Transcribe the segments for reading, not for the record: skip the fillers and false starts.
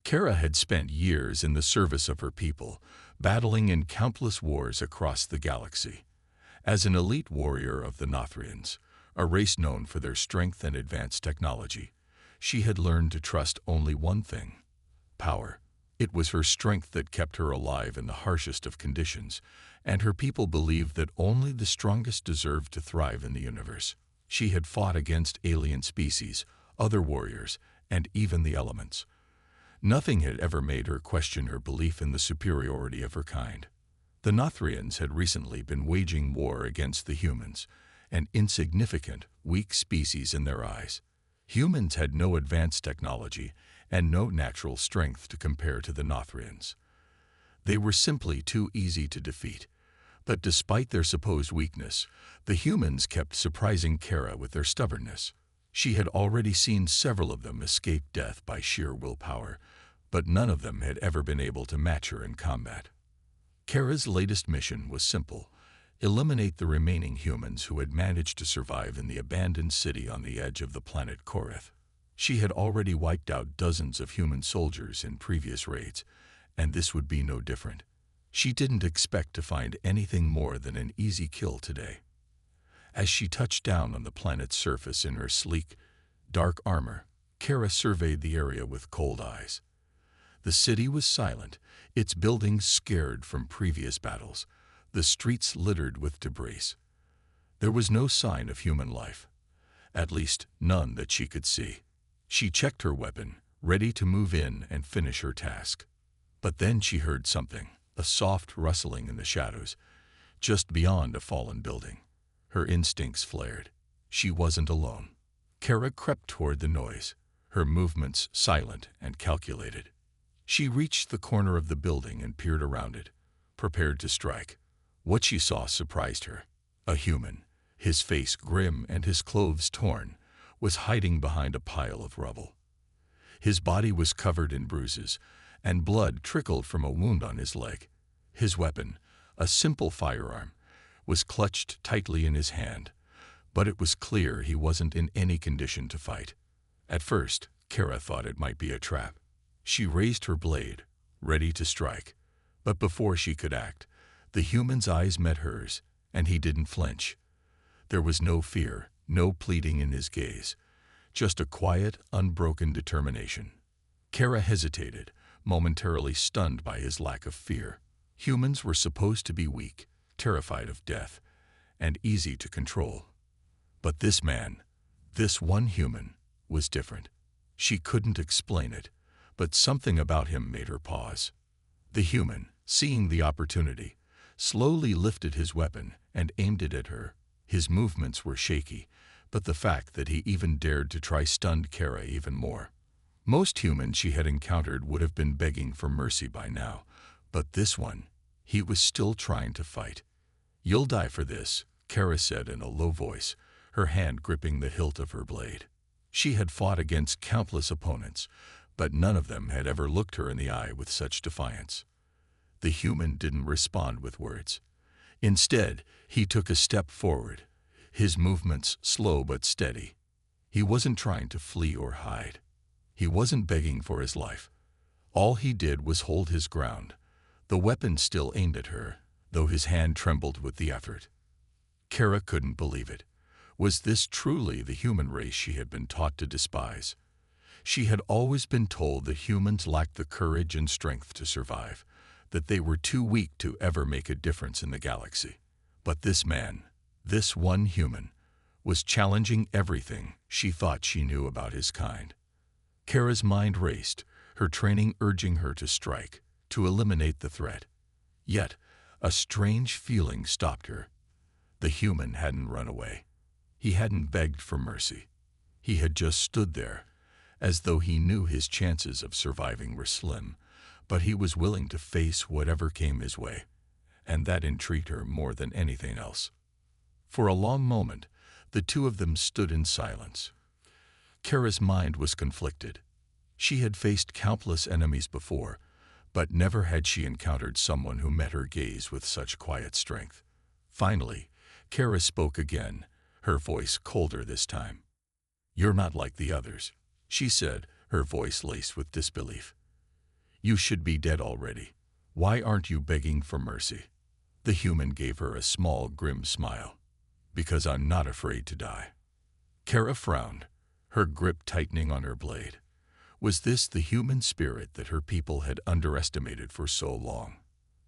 Kara had spent years in the service of her people, battling in countless wars across the galaxy. As an elite warrior of the Nothrians, a race known for their strength and advanced technology, she had learned to trust only one thing: power. It was her strength that kept her alive in the harshest of conditions, and her people believed that only the strongest deserved to thrive in the universe. She had fought against alien species, other warriors, and even the elements. Nothing had ever made her question her belief in the superiority of her kind. The Nothrians had recently been waging war against the humans, an insignificant, weak species in their eyes. Humans had no advanced technology and no natural strength to compare to the Nothrians. They were simply too easy to defeat. But despite their supposed weakness, the humans kept surprising Kara with their stubbornness. She had already seen several of them escape death by sheer willpower, but none of them had ever been able to match her in combat. Kara's latest mission was simple: eliminate the remaining humans who had managed to survive in the abandoned city on the edge of the planet Korith. She had already wiped out dozens of human soldiers in previous raids, and this would be no different. She didn't expect to find anything more than an easy kill today. As she touched down on the planet's surface in her sleek, dark armor, Kara surveyed the area with cold eyes. The city was silent, its buildings scarred from previous battles, the streets littered with debris. There was no sign of human life, at least none that she could see. She checked her weapon, ready to move in and finish her task. But then she heard something, a soft rustling in the shadows, just beyond a fallen building. Her instincts flared. She wasn't alone. Kara crept toward the noise, her movements silent and calculated. She reached the corner of the building and peered around it, prepared to strike. What she saw surprised her. A human, his face grim and his clothes torn, was hiding behind a pile of rubble. His body was covered in bruises, and blood trickled from a wound on his leg. His weapon, a simple firearm, was clutched tightly in his hand, but it was clear he wasn't in any condition to fight. At first, Kara thought it might be a trap. She raised her blade, ready to strike, but before she could act, the human's eyes met hers, and he didn't flinch. There was no fear, no pleading in his gaze, just a quiet, unbroken determination. Kara hesitated, momentarily stunned by his lack of fear. Humans were supposed to be weak, terrified of death, and easy to control. But this man, this one human, was different. She couldn't explain it, but something about him made her pause. The human, seeing the opportunity, slowly lifted his weapon and aimed it at her. His movements were shaky, but the fact that he even dared to try stunned Kara even more. Most humans she had encountered would have been begging for mercy by now, but this one, he was still trying to fight. "You'll die for this," Kara said in a low voice, her hand gripping the hilt of her blade. She had fought against countless opponents, but none of them had ever looked her in the eye with such defiance. The human didn't respond with words. Instead, he took a step forward, his movements slow but steady. He wasn't trying to flee or hide. He wasn't begging for his life. All he did was hold his ground, the weapon still aimed at her, though his hand trembled with the effort. Kara couldn't believe it. Was this truly the human race she had been taught to despise? She had always been told that humans lacked the courage and strength to survive, that they were too weak to ever make a difference in the galaxy. But this man, this one human, was challenging everything she thought she knew about his kind. Kara's mind raced, her training urging her to strike, to eliminate the threat. Yet, a strange feeling stopped her. The human hadn't run away. He hadn't begged for mercy. He had just stood there, as though he knew his chances of surviving were slim, but he was willing to face whatever came his way, and that intrigued her more than anything else. For a long moment, the two of them stood in silence. Kara's mind was conflicted. She had faced countless enemies before, but never had she encountered someone who met her gaze with such quiet strength. Finally, Kara spoke again, her voice colder this time. "You're not like the others," she said, her voice laced with disbelief. You should be dead already. Why aren't you begging for mercy? The human gave her a small, grim smile. Because I'm not afraid to die. Kara frowned, her grip tightening on her blade. Was this the human spirit that her people had underestimated for so long?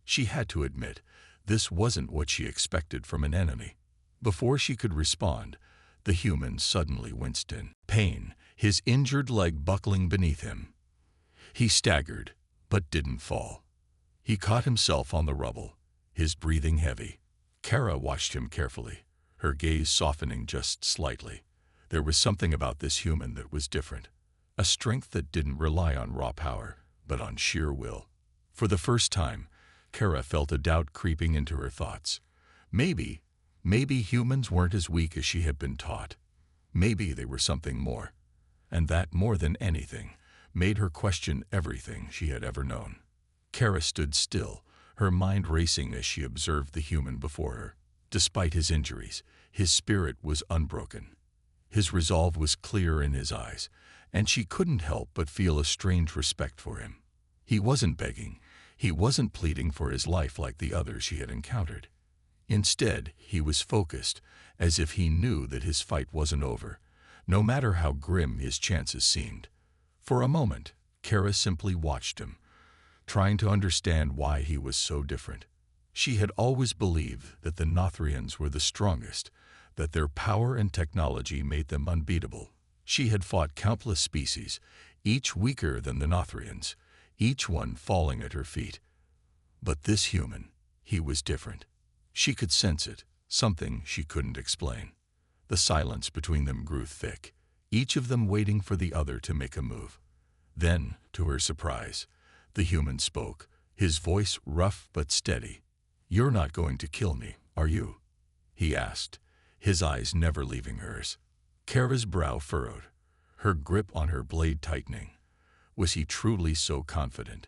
She had to admit, this wasn't what she expected from an enemy. Before she could respond, the human suddenly winced in pain, his injured leg buckling beneath him. He staggered, but didn't fall. He caught himself on the rubble, his breathing heavy. Kara watched him carefully, her gaze softening just slightly. There was something about this human that was different, a strength that didn't rely on raw power, but on sheer will. For the first time, Kara felt a doubt creeping into her thoughts. Maybe humans weren't as weak as she had been taught. Maybe they were something more. And that, more than anything, made her question everything she had ever known. Kara stood still, her mind racing as she observed the human before her. Despite his injuries, his spirit was unbroken. His resolve was clear in his eyes, and she couldn't help but feel a strange respect for him. He wasn't begging. He wasn't pleading for his life like the others she had encountered. Instead, he was focused, as if he knew that his fight wasn't over, no matter how grim his chances seemed. For a moment, Kara simply watched him, trying to understand why he was so different. She had always believed that the Nothrians were the strongest, that their power and technology made them unbeatable. She had fought countless species, each weaker than the Nothrians, each one falling at her feet. But this human, he was different. She could sense it, something she couldn't explain. The silence between them grew thick, each of them waiting for the other to make a move. Then, to her surprise, the human spoke, his voice rough but steady. "You're not going to kill me, are you?" he asked, his eyes never leaving hers. Kara's brow furrowed, her grip on her blade tightening. Was he truly so confident?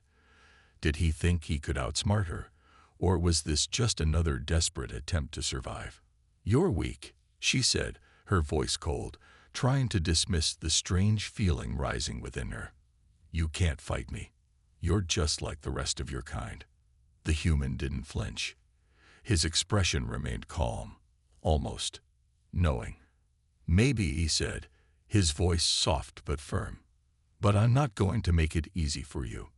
Did he think he could outsmart her, or was this just another desperate attempt to survive? "You're weak," she said, her voice cold, trying to dismiss the strange feeling rising within her. "You can't fight me. You're just like the rest of your kind." The human didn't flinch. His expression remained calm, almost knowing. "Maybe," he said, his voice soft but firm. "But I'm not going to make it easy for you."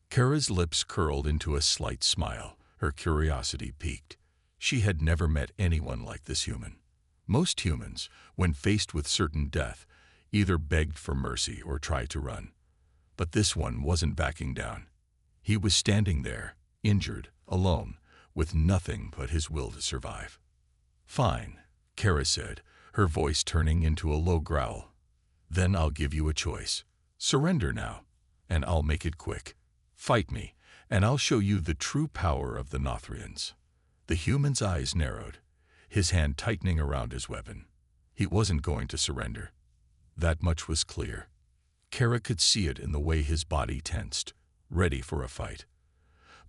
Kara's lips curled into a slight smile, her curiosity piqued. She had never met anyone like this human. Most humans, when faced with certain death, either begged for mercy or tried to run. But this one wasn't backing down. He was standing there, injured, alone, with nothing but his will to survive. "Fine," Kara said, her voice turning into a low growl. "Then I'll give you a choice. Surrender now, and I'll make it quick. Fight me, and I'll show you the true power of the Nothrians." The human's eyes narrowed, his hand tightening around his weapon. He wasn't going to surrender. That much was clear. Kara could see it in the way his body tensed, ready for a fight.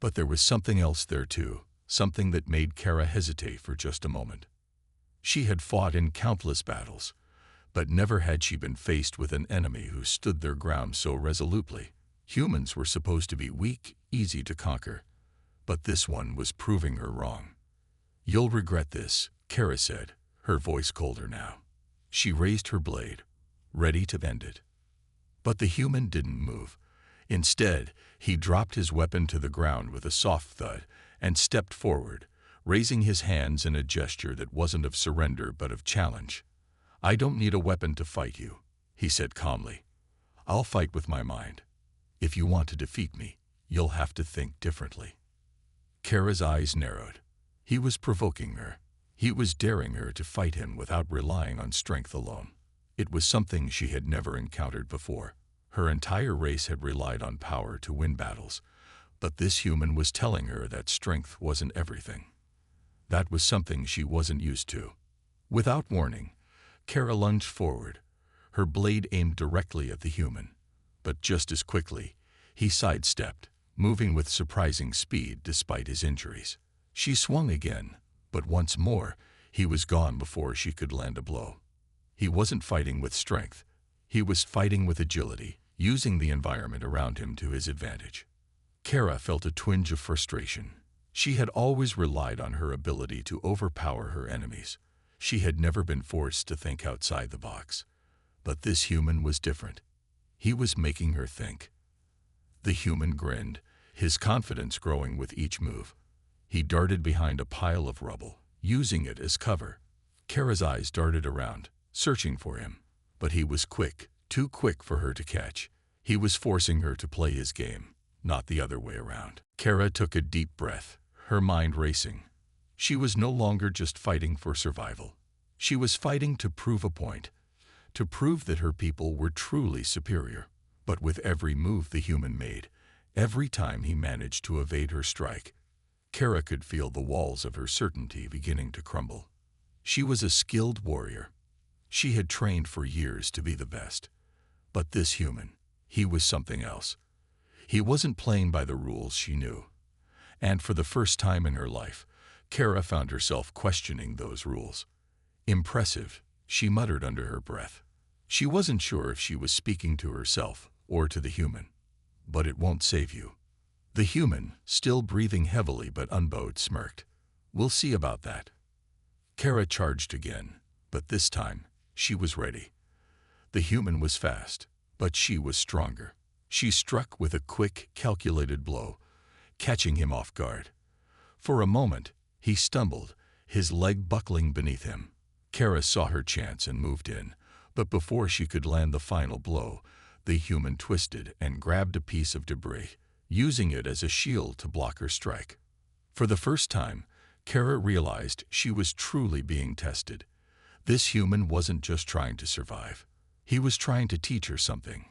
But there was something else there too, something that made Kara hesitate for just a moment. She had fought in countless battles, but never had she been faced with an enemy who stood their ground so resolutely. Humans were supposed to be weak, easy to conquer, but this one was proving her wrong. "You'll regret this," Kara said, her voice colder now. She raised her blade, ready to end it. But the human didn't move. Instead, he dropped his weapon to the ground with a soft thud and stepped forward, raising his hands in a gesture that wasn't of surrender but of challenge. "I don't need a weapon to fight you," he said calmly. "I'll fight with my mind. If you want to defeat me, you'll have to think differently." Kara's eyes narrowed. He was provoking her. He was daring her to fight him without relying on strength alone. It was something she had never encountered before. Her entire race had relied on power to win battles, but this human was telling her that strength wasn't everything. That was something she wasn't used to. Without warning, Kara lunged forward, her blade aimed directly at the human. But just as quickly, he sidestepped, moving with surprising speed despite his injuries. She swung again, but once more, he was gone before she could land a blow. He wasn't fighting with strength. He was fighting with agility, using the environment around him to his advantage. Kara felt a twinge of frustration. She had always relied on her ability to overpower her enemies. She had never been forced to think outside the box. But this human was different. He was making her think. The human grinned, his confidence growing with each move. He darted behind a pile of rubble, using it as cover. Kara's eyes darted around, searching for him. But he was quick, too quick for her to catch. He was forcing her to play his game, not the other way around. Kara took a deep breath, her mind racing. She was no longer just fighting for survival. She was fighting to prove a point, to prove that her people were truly superior. But with every move the human made, every time he managed to evade her strike, Kara could feel the walls of her certainty beginning to crumble. She was a skilled warrior. She had trained for years to be the best. But this human, he was something else. He wasn't playing by the rules she knew. And for the first time in her life, Kara found herself questioning those rules. Impressive, she muttered under her breath. She wasn't sure if she was speaking to herself or to the human. But it won't save you. The human, still breathing heavily but unbowed, smirked. We'll see about that. Kara charged again, but this time, she was ready. The human was fast, but she was stronger. She struck with a quick, calculated blow, catching him off guard. For a moment, he stumbled, his leg buckling beneath him. Kara saw her chance and moved in, but before she could land the final blow, the human twisted and grabbed a piece of debris, using it as a shield to block her strike. For the first time, Kara realized she was truly being tested. This human wasn't just trying to survive. He was trying to teach her something.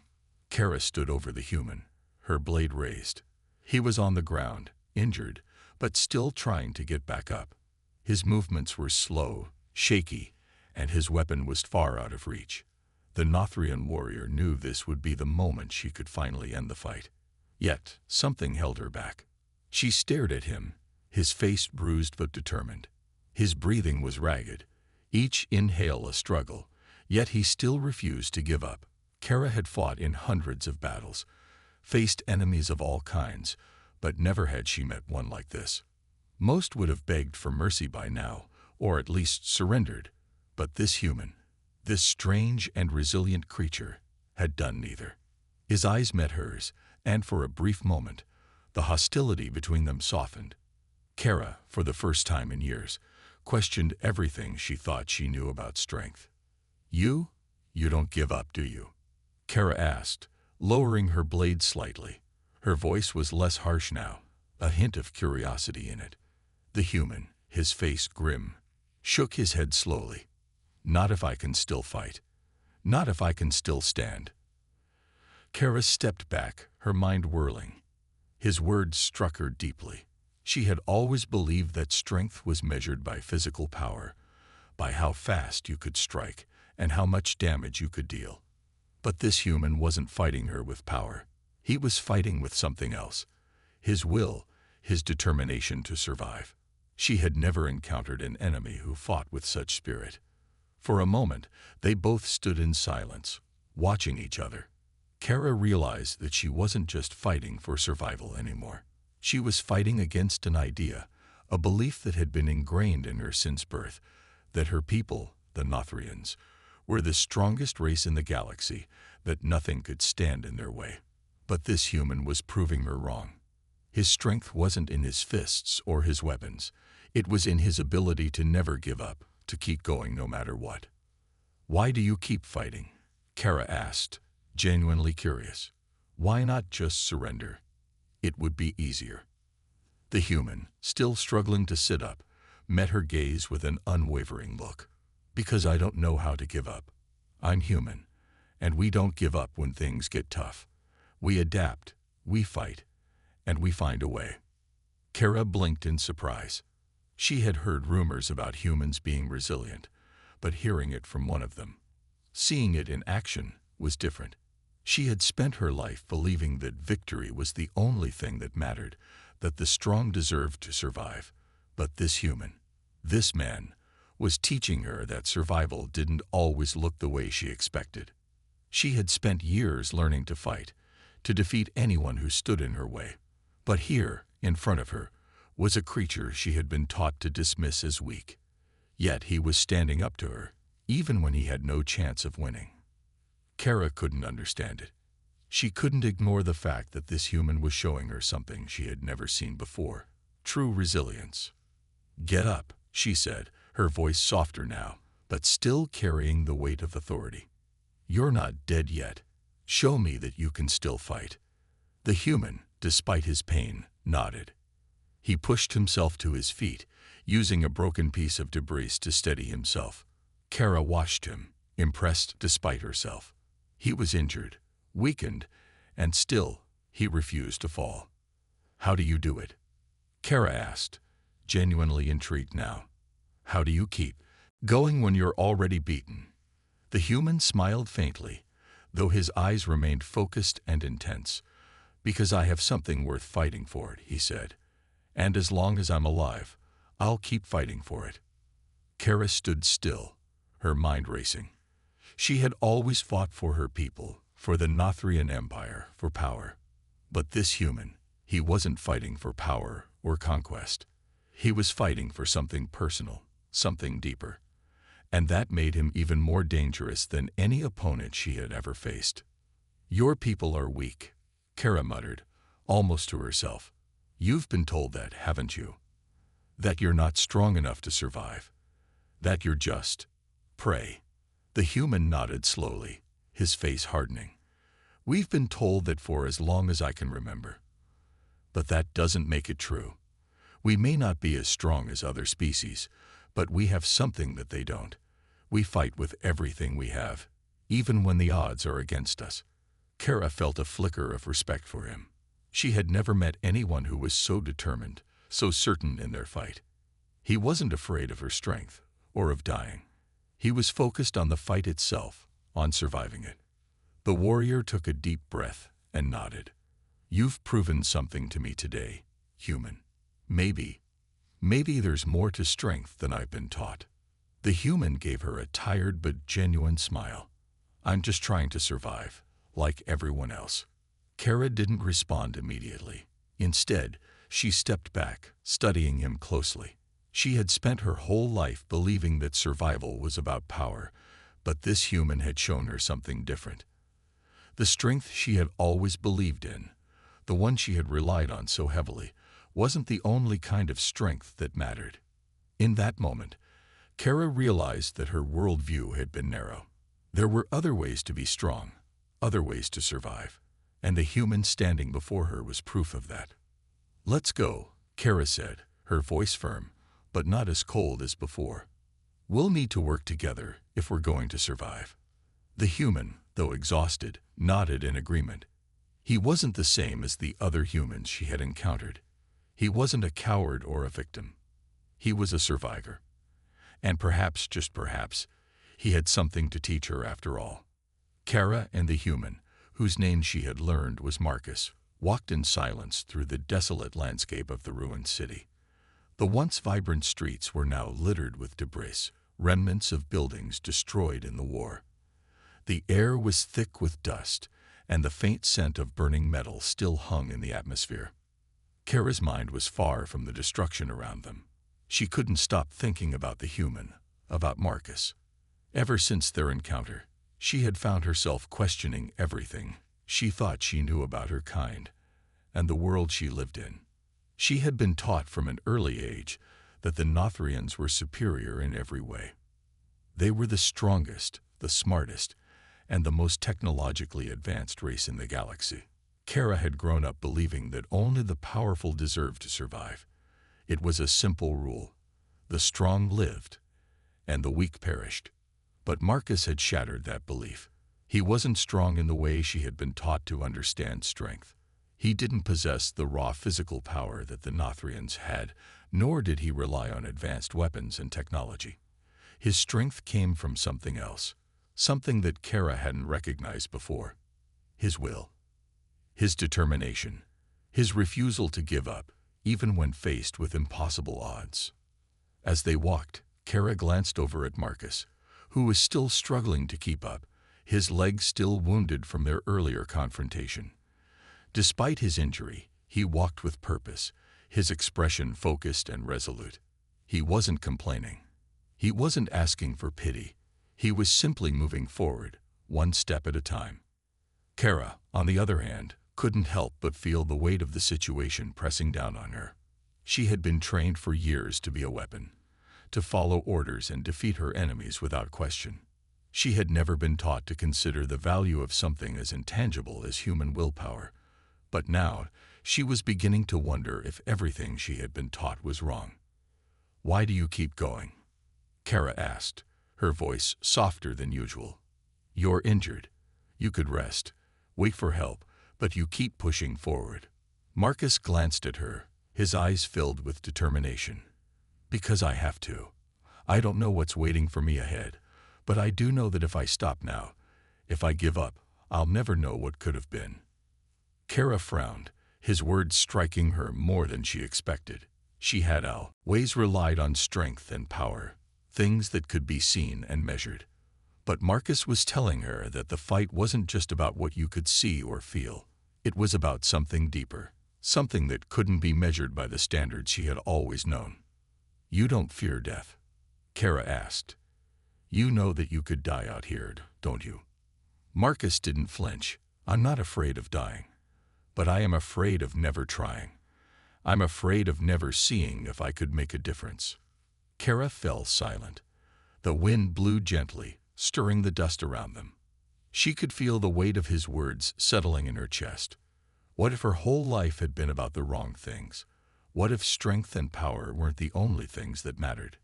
Kara stood over the human, her blade raised. He was on the ground, injured, but still trying to get back up. His movements were slow, shaky, and his weapon was far out of reach. The Nothrian warrior knew this would be the moment she could finally end the fight. Yet, something held her back. She stared at him, his face bruised but determined. His breathing was ragged, each inhale a struggle, yet he still refused to give up. Kara had fought in hundreds of battles, faced enemies of all kinds, but never had she met one like this. Most would have begged for mercy by now, or at least surrendered, but this human, this strange and resilient creature, had done neither. His eyes met hers, and for a brief moment, the hostility between them softened. Kara, for the first time in years, questioned everything she thought she knew about strength. You don't give up, do you? Kara asked, lowering her blade slightly. Her voice was less harsh now, a hint of curiosity in it. The human, his face grim, shook his head slowly. Not if I can still fight. Not if I can still stand. Kara stepped back, her mind whirling. His words struck her deeply. She had always believed that strength was measured by physical power, by how fast you could strike and how much damage you could deal. But this human wasn't fighting her with power. He was fighting with something else. His will, his determination to survive. She had never encountered an enemy who fought with such spirit. For a moment, they both stood in silence, watching each other. Kara realized that she wasn't just fighting for survival anymore. She was fighting against an idea, a belief that had been ingrained in her since birth, that her people, the Nothrians, were the strongest race in the galaxy, that nothing could stand in their way. But this human was proving her wrong. His strength wasn't in his fists or his weapons. It was in his ability to never give up, to keep going no matter what. Why do you keep fighting? Kara asked, genuinely curious. Why not just surrender? It would be easier. The human, still struggling to sit up, met her gaze with an unwavering look. Because I don't know how to give up. I'm human, and we don't give up when things get tough. We adapt, we fight, and we find a way. Kara blinked in surprise. She had heard rumors about humans being resilient, but hearing it from one of them, seeing it in action, was different. She had spent her life believing that victory was the only thing that mattered, that the strong deserved to survive. But this human, this man, was teaching her that survival didn't always look the way she expected. She had spent years learning to fight, to defeat anyone who stood in her way. But here, in front of her, was a creature she had been taught to dismiss as weak. Yet he was standing up to her, even when he had no chance of winning. Kara couldn't understand it. She couldn't ignore the fact that this human was showing her something she had never seen before: true resilience. "Get up," she said, her voice softer now, but still carrying the weight of authority. "You're not dead yet. Show me that you can still fight." The human, despite his pain, nodded. He pushed himself to his feet, using a broken piece of debris to steady himself. Kara watched him, impressed despite herself. He was injured, weakened, and still he refused to fall. "How do you do it?" Kara asked, genuinely intrigued now. "How do you keep going when you're already beaten?" The human smiled faintly, though his eyes remained focused and intense. "Because I have something worth fighting for," he said. "And as long as I'm alive, I'll keep fighting for it." Kara stood still, her mind racing. She had always fought for her people, for the Nothrian Empire, for power. But this human, he wasn't fighting for power or conquest. He was fighting for something personal, something deeper. And that made him even more dangerous than any opponent she had ever faced. "Your people are weak," Kara muttered, almost to herself. "You've been told that, haven't you? That you're not strong enough to survive. That you're just prey." The human nodded slowly, his face hardening. "We've been told that for as long as I can remember. But that doesn't make it true. We may not be as strong as other species, but we have something that they don't. We fight with everything we have, even when the odds are against us." Kara felt a flicker of respect for him. She had never met anyone who was so determined, so certain in their fight. He wasn't afraid of her strength, or of dying. He was focused on the fight itself, on surviving it. The warrior took a deep breath and nodded. "You've proven something to me today, human. Maybe there's more to strength than I've been taught." The human gave her a tired but genuine smile. "I'm just trying to survive, like everyone else." Kara didn't respond immediately. Instead, she stepped back, studying him closely. She had spent her whole life believing that survival was about power, but this human had shown her something different. The strength she had always believed in, the one she had relied on so heavily, wasn't the only kind of strength that mattered. In that moment, Kara realized that her worldview had been narrow. There were other ways to be strong, other ways to survive, and the human standing before her was proof of that. "Let's go," Kara said, her voice firm, but not as cold as before. "We'll need to work together if we're going to survive." The human, though exhausted, nodded in agreement. He wasn't the same as the other humans she had encountered. He wasn't a coward or a victim. He was a survivor. And perhaps, just perhaps, he had something to teach her after all. Kara and the human, whose name she had learned was Marcus, walked in silence through the desolate landscape of the ruined city. The once vibrant streets were now littered with debris, remnants of buildings destroyed in the war. The air was thick with dust, and the faint scent of burning metal still hung in the atmosphere. Kara's mind was far from the destruction around them. She couldn't stop thinking about the human, about Marcus. Ever since their encounter, she had found herself questioning everything she thought she knew about her kind and the world she lived in. She had been taught from an early age that the Nothrians were superior in every way. They were the strongest, the smartest, and the most technologically advanced race in the galaxy. Kara had grown up believing that only the powerful deserved to survive. It was a simple rule: the strong lived, and the weak perished. But Marcus had shattered that belief. He wasn't strong in the way she had been taught to understand strength. He didn't possess the raw physical power that the Nothrians had, nor did he rely on advanced weapons and technology. His strength came from something else, something that Kara hadn't recognized before: his will, his determination, his refusal to give up, even when faced with impossible odds. As they walked, Kara glanced over at Marcus, who was still struggling to keep up, his legs still wounded from their earlier confrontation. Despite his injury, He walked with purpose, his expression focused and resolute. He wasn't complaining. He wasn't asking for pity. He was simply moving forward, one step at a time. Kara, on the other hand, couldn't help but feel the weight of the situation pressing down on her. She had been trained for years to be a weapon, to follow orders and defeat her enemies without question. She had never been taught to consider the value of something as intangible as human willpower. But now, she was beginning to wonder if everything she had been taught was wrong. "Why do you keep going?" Kara asked, her voice softer than usual. "You're injured. You could rest, wait for help, but you keep pushing forward." Marcus glanced at her, his eyes filled with determination. "Because I have to. I don't know what's waiting for me ahead, but I do know that if I stop now, if I give up, I'll never know what could have been." Kara frowned, his words striking her more than she expected. She had always relied on strength and power, things that could be seen and measured. But Marcus was telling her that the fight wasn't just about what you could see or feel. It was about something deeper, something that couldn't be measured by the standards she had always known. "You don't fear death?" Kara asked. "You know that you could die out here, don't you?" Marcus didn't flinch. "I'm not afraid of dying. But I am afraid of never trying. I'm afraid of never seeing if I could make a difference." Kara fell silent. The wind blew gently, stirring the dust around them. She could feel the weight of his words settling in her chest. What if her whole life had been about the wrong things? What if strength and power weren't the only things that mattered?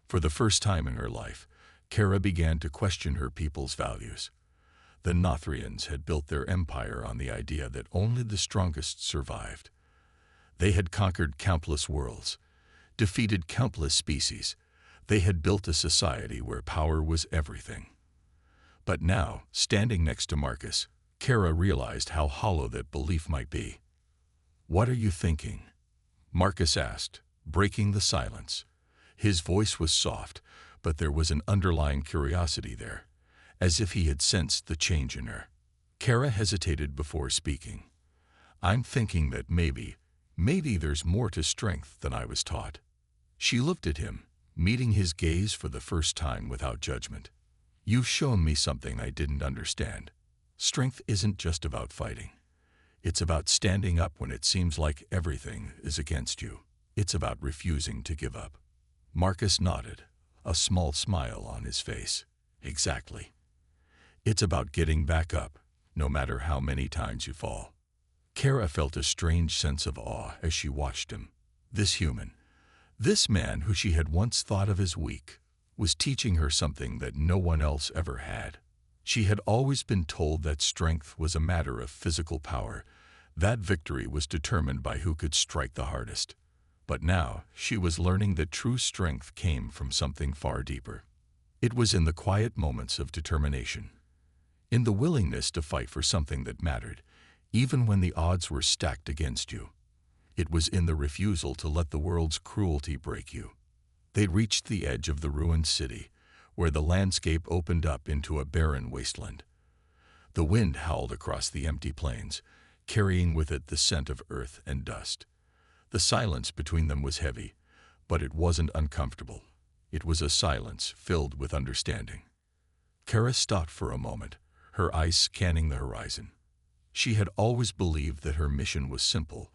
For the first time in her life, Kara began to question her people's values. The Nothrians had built their empire on the idea that only the strongest survived. They had conquered countless worlds, defeated countless species. They had built a society where power was everything. But now, standing next to Marcus, Kara realized how hollow that belief might be. "What are you thinking?" Marcus asked, breaking the silence. His voice was soft, but there was an underlying curiosity there, as if he had sensed the change in her. Kara hesitated before speaking. "I'm thinking that maybe there's more to strength than I was taught." She looked at him, meeting his gaze for the first time without judgment. "You've shown me something I didn't understand. Strength isn't just about fighting. It's about standing up when it seems like everything is against you. It's about refusing to give up." Marcus nodded, a small smile on his face. "Exactly. It's about getting back up, no matter how many times you fall." Kara felt a strange sense of awe as she watched him. This human, this man who she had once thought of as weak, was teaching her something that no one else ever had. She had always been told that strength was a matter of physical power, that victory was determined by who could strike the hardest. But now she was learning that true strength came from something far deeper. It was in the quiet moments of determination, in the willingness to fight for something that mattered, even when the odds were stacked against you. It was in the refusal to let the world's cruelty break you. They reached the edge of the ruined city, where the landscape opened up into a barren wasteland. The wind howled across the empty plains, carrying with it the scent of earth and dust. The silence between them was heavy, but it wasn't uncomfortable. It was a silence filled with understanding. Kara stopped for a moment, her eyes scanning the horizon. She had always believed that her mission was simple: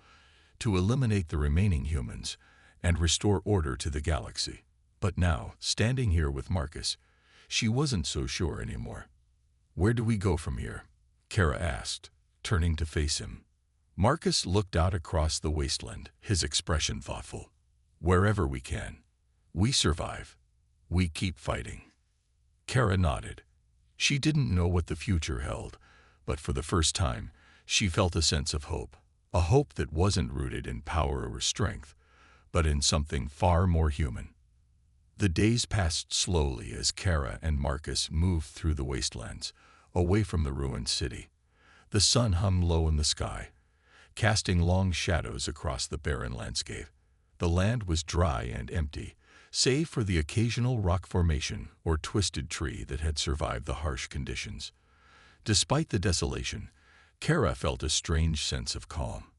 to eliminate the remaining humans and restore order to the galaxy. But now, standing here with Marcus, she wasn't so sure anymore. "Where do we go from here?" Kara asked, turning to face him. Marcus looked out across the wasteland, his expression thoughtful. "Wherever we can. We survive. We keep fighting." Kara nodded. She didn't know what the future held, but for the first time, she felt a sense of hope. A hope that wasn't rooted in power or strength, but in something far more human. The days passed slowly as Kara and Marcus moved through the wastelands, away from the ruined city. The sun hummed low in the sky, casting long shadows across the barren landscape. The land was dry and empty, save for the occasional rock formation or twisted tree that had survived the harsh conditions. Despite the desolation, Kara felt a strange sense of calm.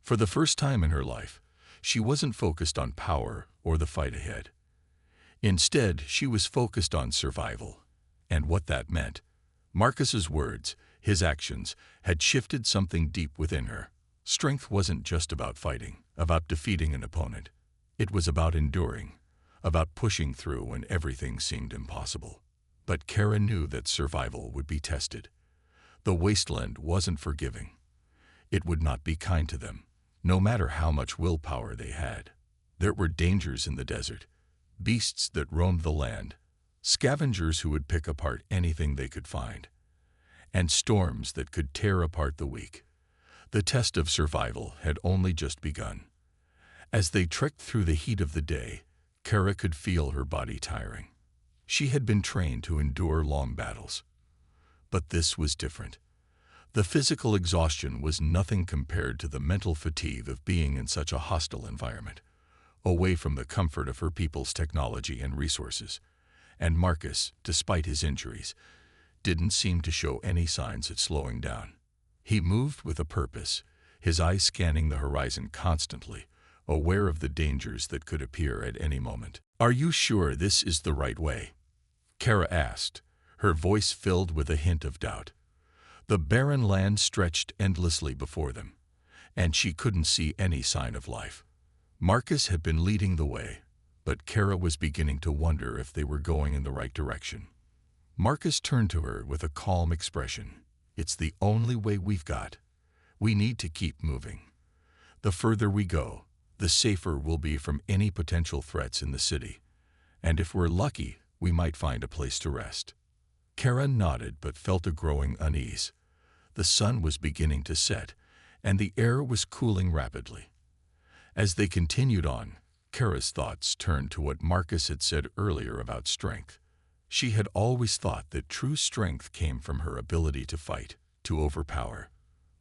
For the first time in her life, she wasn't focused on power or the fight ahead. Instead, she was focused on survival, and what that meant. Marcus's words, his actions, had shifted something deep within her. Strength wasn't just about fighting, about defeating an opponent. It was about enduring, about pushing through when everything seemed impossible. But Kara knew that survival would be tested. The wasteland wasn't forgiving. It would not be kind to them, no matter how much willpower they had. There were dangers in the desert, beasts that roamed the land, scavengers who would pick apart anything they could find, and storms that could tear apart the weak. The test of survival had only just begun. As they trekked through the heat of the day, Kara could feel her body tiring. She had been trained to endure long battles. But this was different. The physical exhaustion was nothing compared to the mental fatigue of being in such a hostile environment, away from the comfort of her people's technology and resources. And Marcus, despite his injuries, didn't seem to show any signs of slowing down. He moved with a purpose, his eyes scanning the horizon constantly, aware of the dangers that could appear at any moment. "Are you sure this is the right way?" Kara asked, her voice filled with a hint of doubt. The barren land stretched endlessly before them, and she couldn't see any sign of life. Marcus had been leading the way, but Kara was beginning to wonder if they were going in the right direction. Marcus turned to her with a calm expression. "It's the only way we've got. We need to keep moving. The further we go, the safer we'll be from any potential threats in the city. And if we're lucky, we might find a place to rest." Kara nodded but felt a growing unease. The sun was beginning to set, and the air was cooling rapidly. As they continued on, Kara's thoughts turned to what Marcus had said earlier about strength. She had always thought that true strength came from her ability to fight, to overpower.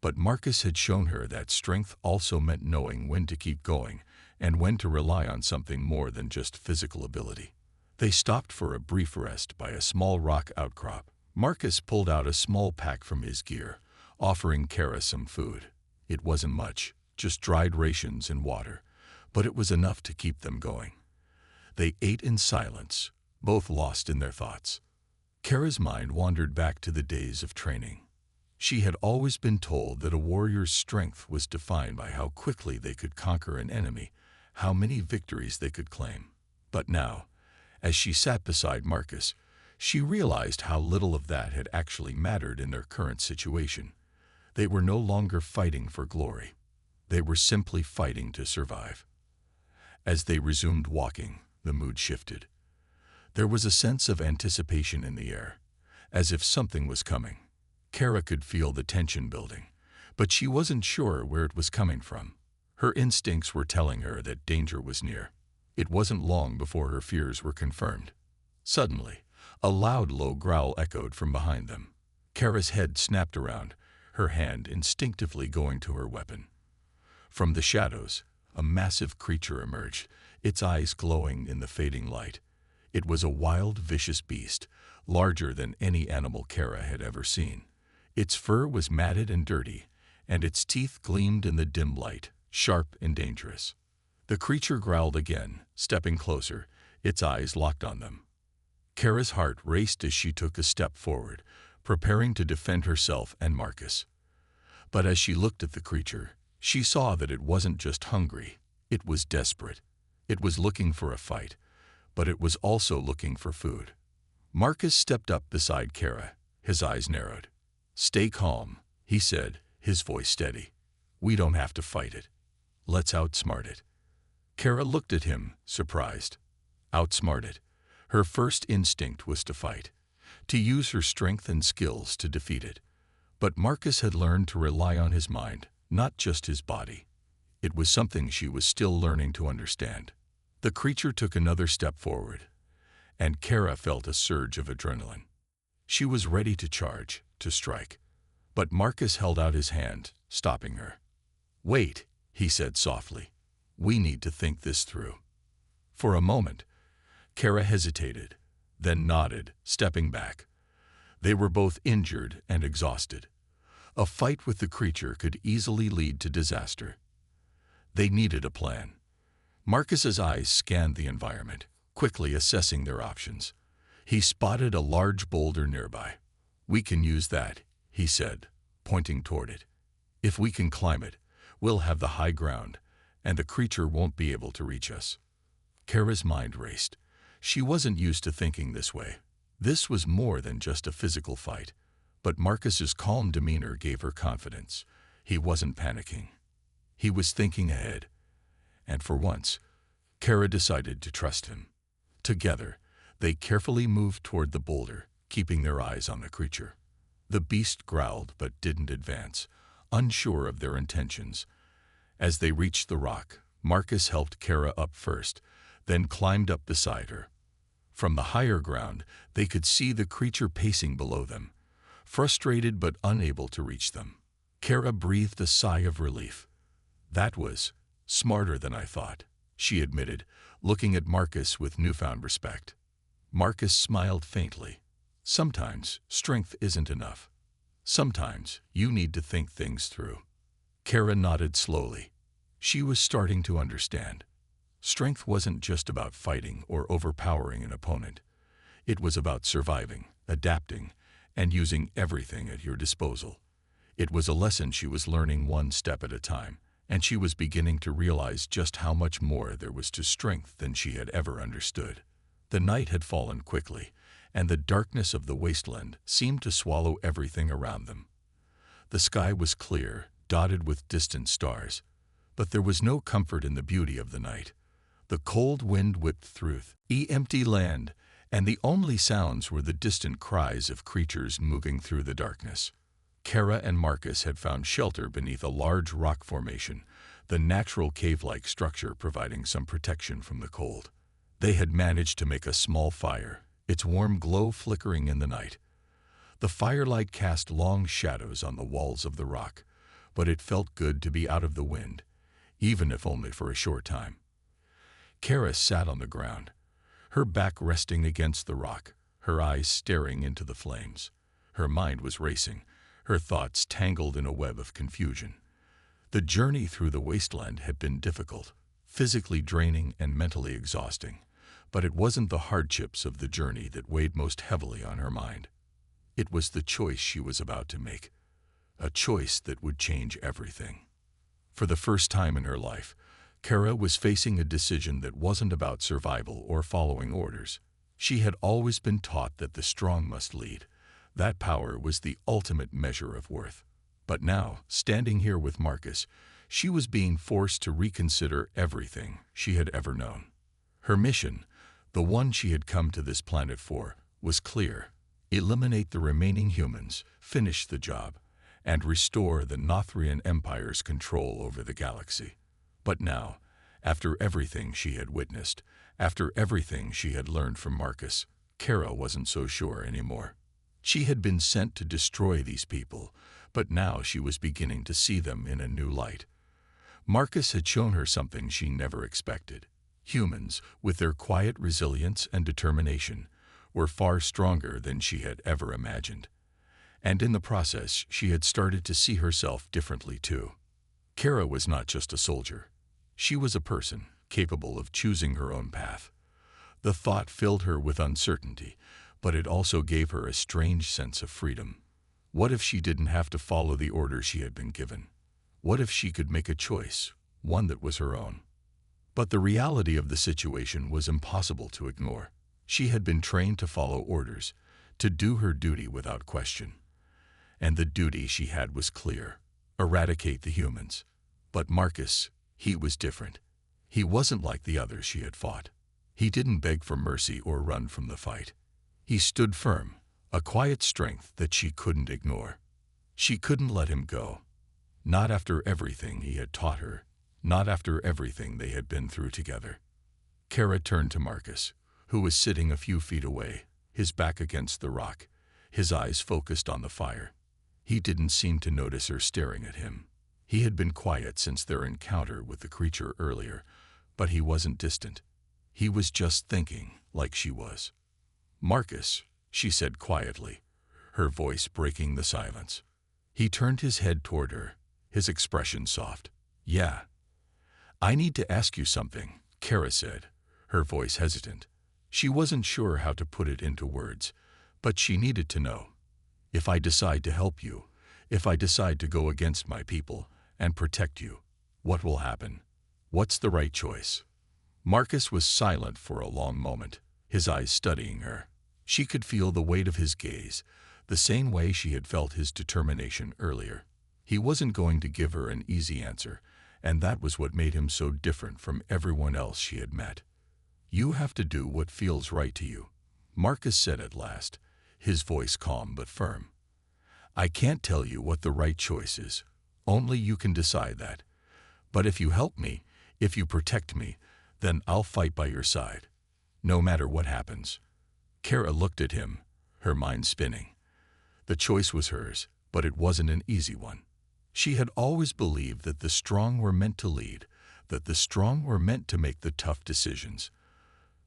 But Marcus had shown her that strength also meant knowing when to keep going and when to rely on something more than just physical ability. They stopped for a brief rest by a small rock outcrop. Marcus pulled out a small pack from his gear, offering Kara some food. It wasn't much, just dried rations and water, but it was enough to keep them going. They ate in silence, both lost in their thoughts. Kara's mind wandered back to the days of training. She had always been told that a warrior's strength was defined by how quickly they could conquer an enemy, how many victories they could claim. But now, as she sat beside Marcus, she realized how little of that had actually mattered in their current situation. They were no longer fighting for glory. They were simply fighting to survive. As they resumed walking, the mood shifted. There was a sense of anticipation in the air, as if something was coming. Kara could feel the tension building, but she wasn't sure where it was coming from. Her instincts were telling her that danger was near. It wasn't long before her fears were confirmed. Suddenly, a loud, low growl echoed from behind them. Kara's head snapped around, her hand instinctively going to her weapon. From the shadows, a massive creature emerged, its eyes glowing in the fading light. It was a wild, vicious beast, larger than any animal Kara had ever seen. Its fur was matted and dirty, and its teeth gleamed in the dim light, sharp and dangerous. The creature growled again, stepping closer, its eyes locked on them. Kara's heart raced as she took a step forward, preparing to defend herself and Marcus. But as she looked at the creature, she saw that it wasn't just hungry, it was desperate. It was looking for a fight, but it was also looking for food. Marcus stepped up beside Kara, his eyes narrowed. "Stay calm," he said, his voice steady. "We don't have to fight it. Let's outsmart it." Kara looked at him, surprised. Outsmart it. Her first instinct was to fight, to use her strength and skills to defeat it. But Marcus had learned to rely on his mind, not just his body. It was something she was still learning to understand. The creature took another step forward, and Kara felt a surge of adrenaline. She was ready to charge, to strike. But Marcus held out his hand, stopping her. "Wait," he said softly. "We need to think this through." For a moment, Kara hesitated, then nodded, stepping back. They were both injured and exhausted. A fight with the creature could easily lead to disaster. They needed a plan. Marcus's eyes scanned the environment, quickly assessing their options. He spotted a large boulder nearby. "We can use that," he said, pointing toward it. "If we can climb it, we'll have the high ground, and the creature won't be able to reach us." Kara's mind raced. She wasn't used to thinking this way. This was more than just a physical fight. But Marcus's calm demeanor gave her confidence. He wasn't panicking. He was thinking ahead. And for once, Kara decided to trust him. Together, they carefully moved toward the boulder, keeping their eyes on the creature. The beast growled but didn't advance, unsure of their intentions. As they reached the rock, Marcus helped Kara up first, then climbed up beside her. From the higher ground, they could see the creature pacing below them, frustrated but unable to reach them. Kara breathed a sigh of relief. "That was smarter than I thought," she admitted, looking at Marcus with newfound respect. Marcus smiled faintly. "Sometimes strength isn't enough. Sometimes you need to think things through." Kara nodded slowly. She was starting to understand. Strength wasn't just about fighting or overpowering an opponent. It was about surviving, adapting, and using everything at your disposal. It was a lesson she was learning one step at a time, and she was beginning to realize just how much more there was to strength than she had ever understood. The night had fallen quickly, and the darkness of the wasteland seemed to swallow everything around them. The sky was clear, dotted with distant stars, but there was no comfort in the beauty of the night. The cold wind whipped through the empty land, and the only sounds were the distant cries of creatures moving through the darkness. Kara and Marcus had found shelter beneath a large rock formation, the natural cave-like structure providing some protection from the cold. They had managed to make a small fire, its warm glow flickering in the night. The firelight cast long shadows on the walls of the rock, but it felt good to be out of the wind, even if only for a short time. Kara sat on the ground, her back resting against the rock, her eyes staring into the flames. Her mind was racing, her thoughts tangled in a web of confusion. The journey through the wasteland had been difficult, physically draining and mentally exhausting, but it wasn't the hardships of the journey that weighed most heavily on her mind. It was the choice she was about to make, a choice that would change everything. For the first time in her life, Kara was facing a decision that wasn't about survival or following orders. She had always been taught that the strong must lead. That power was the ultimate measure of worth. But now, standing here with Marcus, she was being forced to reconsider everything she had ever known. Her mission, the one she had come to this planet for, was clear: eliminate the remaining humans, finish the job, and restore the Nothrian Empire's control over the galaxy. But now, after everything she had witnessed, after everything she had learned from Marcus, Kara wasn't so sure anymore. She had been sent to destroy these people, but now she was beginning to see them in a new light. Marcus had shown her something she never expected. Humans, with their quiet resilience and determination, were far stronger than she had ever imagined. And in the process, she had started to see herself differently too. Kara was not just a soldier. She was a person, capable of choosing her own path. The thought filled her with uncertainty, but it also gave her a strange sense of freedom. What if she didn't have to follow the orders she had been given? What if she could make a choice, one that was her own? But the reality of the situation was impossible to ignore. She had been trained to follow orders, to do her duty without question. And the duty she had was clear: eradicate the humans. But Marcus, he was different. He wasn't like the others she had fought. He didn't beg for mercy or run from the fight. He stood firm, a quiet strength that she couldn't ignore. She couldn't let him go. Not after everything he had taught her, not after everything they had been through together. Kara turned to Marcus, who was sitting a few feet away, his back against the rock, his eyes focused on the fire. He didn't seem to notice her staring at him. He had been quiet since their encounter with the creature earlier, but he wasn't distant. He was just thinking, like she was. "Marcus," she said quietly, her voice breaking the silence. He turned his head toward her, his expression soft. "Yeah, "I need to ask you something," Kara said, her voice hesitant. She wasn't sure how to put it into words, but she needed to know. "If I decide to help you, if I decide to go against my people and protect you, what will happen? What's the right choice?" Marcus was silent for a long moment, his eyes studying her. She could feel the weight of his gaze, the same way she had felt his determination earlier. He wasn't going to give her an easy answer, and that was what made him so different from everyone else she had met. "You have to do what feels right to you," Marcus said at last, his voice calm but firm. "I can't tell you what the right choice is. Only you can decide that. But if you help me, if you protect me, then I'll fight by your side, no matter what happens." Kara looked at him, her mind spinning. The choice was hers, but it wasn't an easy one. She had always believed that the strong were meant to lead, that the strong were meant to make the tough decisions.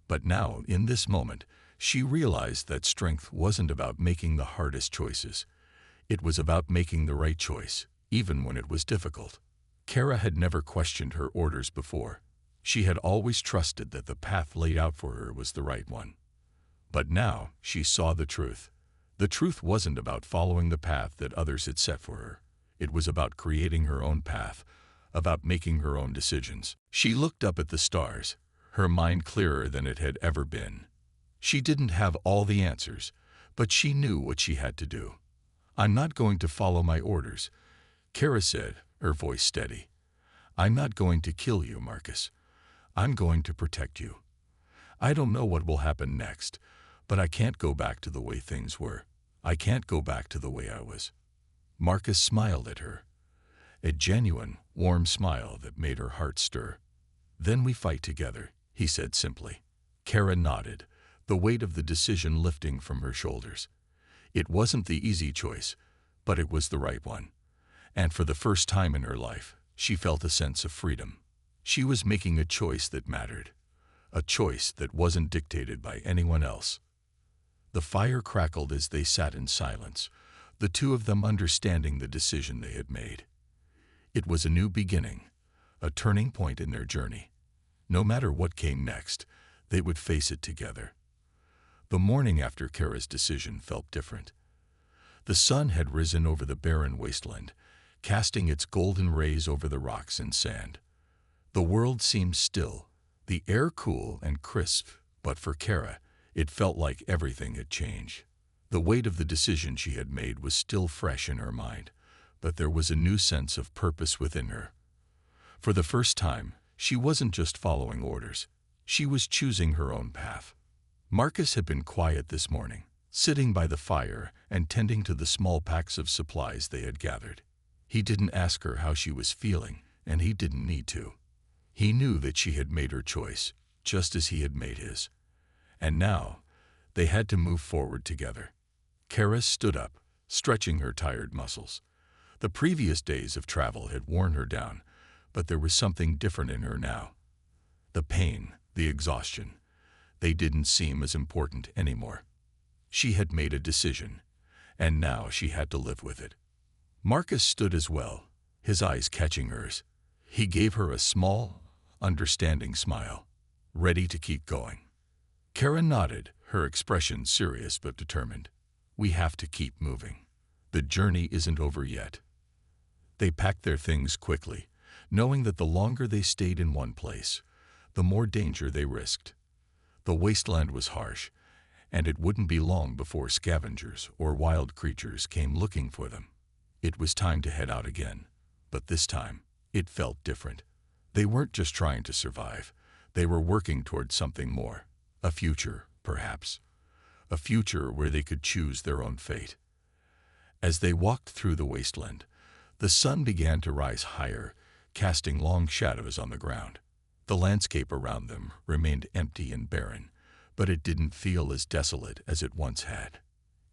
But now, in this moment, she realized that strength wasn't about making the hardest choices. It was about making the right choice, even when it was difficult. Kara had never questioned her orders before. She had always trusted that the path laid out for her was the right one. But now she saw the truth. The truth wasn't about following the path that others had set for her. It was about creating her own path, about making her own decisions. She looked up at the stars, her mind clearer than it had ever been. She didn't have all the answers, but she knew what she had to do. "I'm not going to follow my orders," Kara said, her voice steady. "I'm not going to kill you, Marcus. I'm going to protect you. I don't know what will happen next, but I can't go back to the way things were. I can't go back to the way I was." Marcus smiled at her, a genuine, warm smile that made her heart stir. "Then we fight together," he said simply. Kara nodded, the weight of the decision lifting from her shoulders. It wasn't the easy choice, but it was the right one. And for the first time in her life, she felt a sense of freedom. She was making a choice that mattered, a choice that wasn't dictated by anyone else. The fire crackled as they sat in silence, the two of them understanding the decision they had made. It was a new beginning, a turning point in their journey. No matter what came next, they would face it together. The morning after Kara's decision felt different. The sun had risen over the barren wasteland, casting its golden rays over the rocks and sand. The world seemed still, the air cool and crisp, but for Kara, it felt like everything had changed. The weight of the decision she had made was still fresh in her mind, but there was a new sense of purpose within her. For the first time, she wasn't just following orders. She was choosing her own path. Marcus had been quiet this morning, sitting by the fire and tending to the small packs of supplies they had gathered. He didn't ask her how she was feeling, and he didn't need to. He knew that she had made her choice, just as he had made his. And now, they had to move forward together. Kara stood up, stretching her tired muscles. The previous days of travel had worn her down, but there was something different in her now. The pain, the exhaustion, they didn't seem as important anymore. She had made a decision, and now she had to live with it. Marcus stood as well, his eyes catching hers. He gave her a small, understanding smile, ready to keep going. Kara nodded, her expression serious but determined. "We have to keep moving. The journey isn't over yet." They packed their things quickly, knowing that the longer they stayed in one place, the more danger they risked. The wasteland was harsh, and it wouldn't be long before scavengers or wild creatures came looking for them. It was time to head out again, but this time, it felt different. They weren't just trying to survive, they were working towards something more, a future, perhaps. A future where they could choose their own fate. As they walked through the wasteland, the sun began to rise higher, casting long shadows on the ground. The landscape around them remained empty and barren, but it didn't feel as desolate as it once had.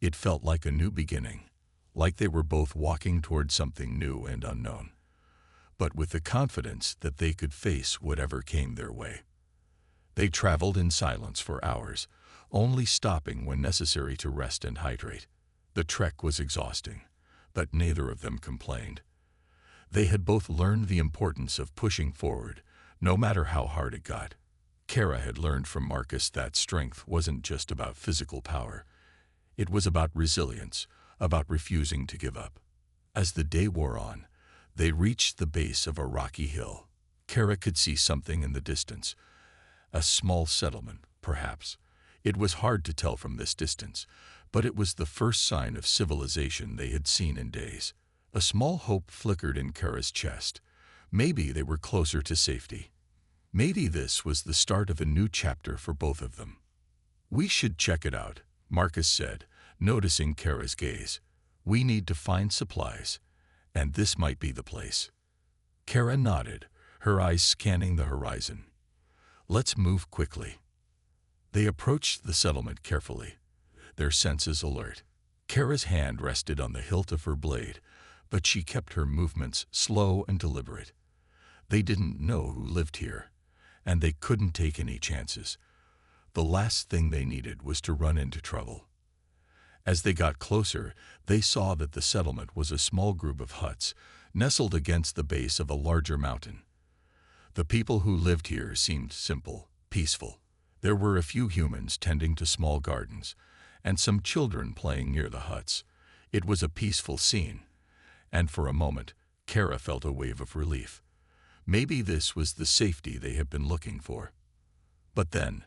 It felt like a new beginning, like they were both walking toward something new and unknown, but with the confidence that they could face whatever came their way. They traveled in silence for hours, only stopping when necessary to rest and hydrate. The trek was exhausting, but neither of them complained. They had both learned the importance of pushing forward, no matter how hard it got. Kara had learned from Marcus that strength wasn't just about physical power. It was about resilience, about refusing to give up. As the day wore on, they reached the base of a rocky hill. Kara could see something in the distance. A small settlement, perhaps. It was hard to tell from this distance, but it was the first sign of civilization they had seen in days. A small hope flickered in Kara's chest. Maybe they were closer to safety. Maybe this was the start of a new chapter for both of them. "We should check it out," Marcus said, noticing Kara's gaze. "We need to find supplies, and this might be the place." Kara nodded, her eyes scanning the horizon. "Let's move quickly." They approached the settlement carefully, their senses alert. Kara's hand rested on the hilt of her blade, but she kept her movements slow and deliberate. They didn't know who lived here, and they couldn't take any chances. The last thing they needed was to run into trouble. As they got closer, they saw that the settlement was a small group of huts nestled against the base of a larger mountain. The people who lived here seemed simple, peaceful. There were a few humans tending to small gardens, and some children playing near the huts. It was a peaceful scene, and for a moment, Kara felt a wave of relief. Maybe this was the safety they had been looking for. But then,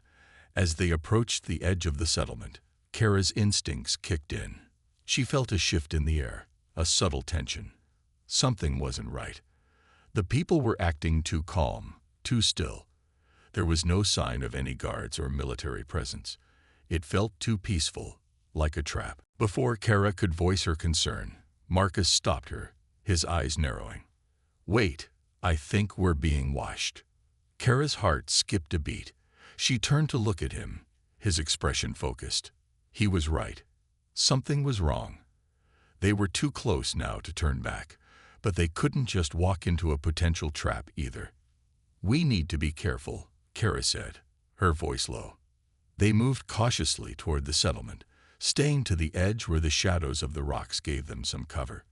as they approached the edge of the settlement, Kara's instincts kicked in. She felt a shift in the air, a subtle tension. Something wasn't right. The people were acting too calm, too still. There was no sign of any guards or military presence. It felt too peaceful, like a trap. Before Kara could voice her concern, Marcus stopped her, his eyes narrowing. "Wait, I think we're being watched." Kara's heart skipped a beat. She turned to look at him, his expression focused. He was right. Something was wrong. They were too close now to turn back, but they couldn't just walk into a potential trap either. "We need to be careful," Kara said, her voice low. They moved cautiously toward the settlement, staying to the edge where the shadows of the rocks gave them some cover.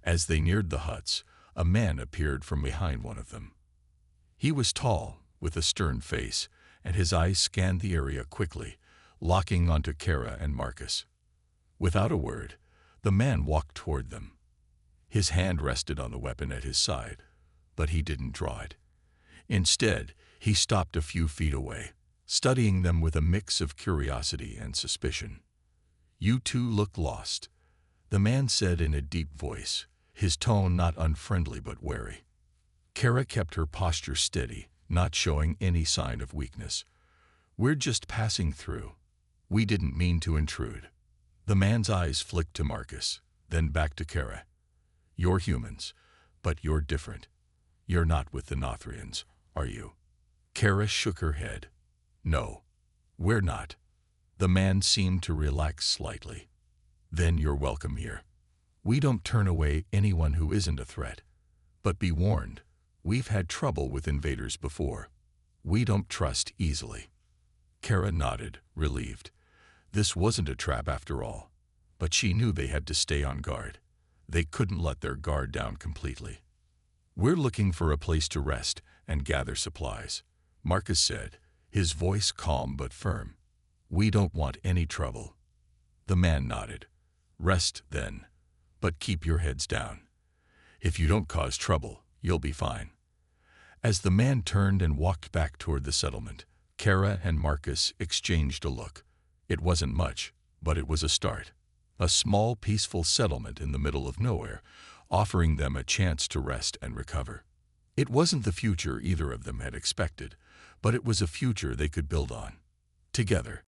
As they neared the huts, a man appeared from behind one of them. He was tall, with a stern face, and his eyes scanned the area quickly, locking onto Kara and Marcus. Without a word, the man walked toward them. His hand rested on the weapon at his side, but he didn't draw it. Instead, he stopped a few feet away, studying them with a mix of curiosity and suspicion. "You two look lost," the man said in a deep voice, his tone not unfriendly but wary. Kara kept her posture steady, not showing any sign of weakness. "We're just passing through. We didn't mean to intrude." The man's eyes flicked to Marcus, then back to Kara. "You're humans, but you're different. You're not with the Nothrians, are you?" Kara shook her head. "No, we're not." The man seemed to relax slightly. "Then you're welcome here. We don't turn away anyone who isn't a threat. But be warned, we've had trouble with invaders before. We don't trust easily." Kara nodded, relieved. This wasn't a trap after all, but she knew they had to stay on guard. They couldn't let their guard down completely. "We're looking for a place to rest and gather supplies," Marcus said, his voice calm but firm. "We don't want any trouble." The man nodded. "Rest, then, but keep your heads down. If you don't cause trouble, you'll be fine." As the man turned and walked back toward the settlement, Kara and Marcus exchanged a look. It wasn't much, but it was a start. A small, peaceful settlement in the middle of nowhere, offering them a chance to rest and recover. It wasn't the future either of them had expected, but it was a future they could build on, together.